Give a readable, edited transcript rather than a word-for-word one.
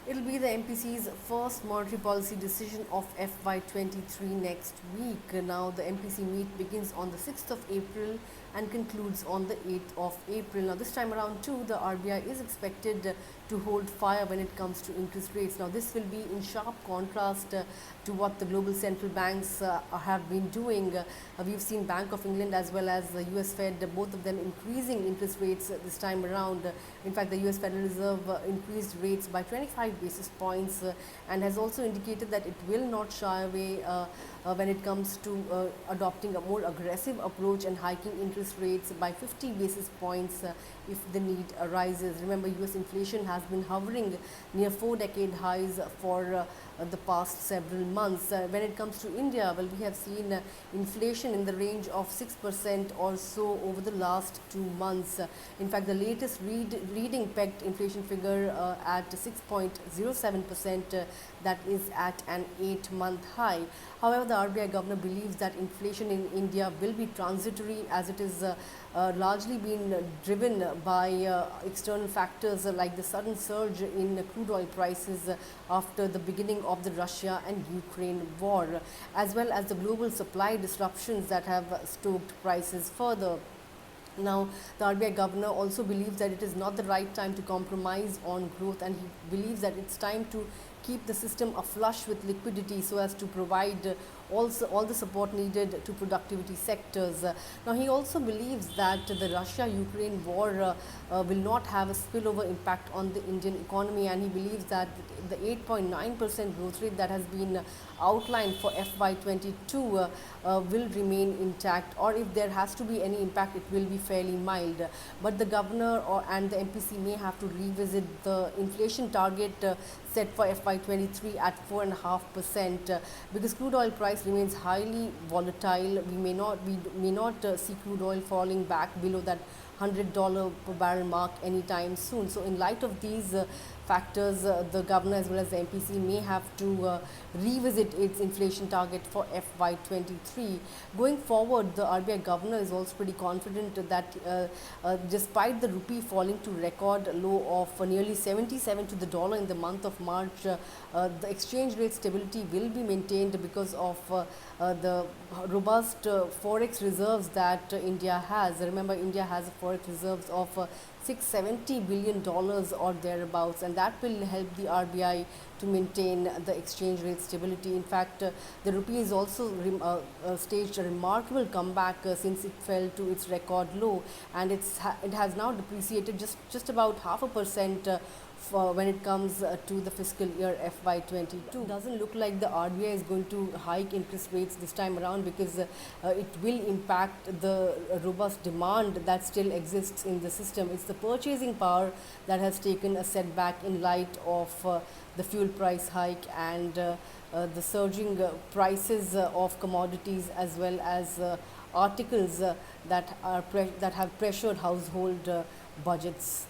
It'll be the MPC's first monetary policy decision of FY23 next week. Now, the MPC meet begins on the 6th of April and concludes on the 8th of April. Now, this time around too, the RBI is expected to hold fire when it comes to interest rates. Now, this will be in sharp contrast to what the global central banks have been doing. We've seen Bank of England as well as the US Fed, both of them increasing interest rates this time around. In fact, the US Federal Reserve increased rates by 25 basis points and has also indicated that it will not shy away when it comes to adopting a more aggressive approach and hiking interest rates by 50 basis points if the need arises. Remember, US inflation has been hovering near 4-decade highs for the past several months. When it comes to India, well, we have seen inflation in the range of 6% or so over the last 2 months. In fact, the latest reading pegged inflation figure at 6.07%, that is at an 8-month high. However, the RBI governor believes that inflation in India will be transitory, as it is largely been driven by external factors like the sudden surge in crude oil prices after the beginning of the Russia and Ukraine war, as well as the global supply disruptions that have stoked prices further. Now, the RBI governor also believes that it is not the right time to compromise on growth, and he believes that it's time to keep the system aflush with liquidity so as to provide also all the support needed to productivity sectors. Now, he also believes that the Russia-Ukraine war will not have a spillover impact on the Indian economy, and he believes that the 8.9% growth rate that has been outlined for FY22 will remain intact, or if there has to be any impact, it will be fairly mild. But the governor and the MPC may have to revisit the inflation target set for FY23 at 4.5% because crude oil price remains highly volatile. We may not see crude oil falling back below that $100 per barrel mark anytime soon. So, in light of these factors, the governor as well as the MPC may have to revisit its inflation target for FY23. Going forward, the RBI governor is also pretty confident that despite the rupee falling to record low of nearly 77 to the dollar in the month of March, the exchange rate stability will be maintained because of the robust forex reserves that India has. Remember, India has forex reserves of $670 billion or thereabouts, and that will help the RBI to maintain the exchange rate stability. In fact, the rupee has also staged a remarkable comeback since it fell to its record low, and it has now depreciated just about 0.5% when it comes to the fiscal year FY22. Doesn't look like the RBI is going to hike interest rates this time around because it will impact the robust demand that still exists in the system. It's the purchasing power that has taken a setback in light of the fuel price hike and the surging prices of commodities as well as articles that have pressured household budgets.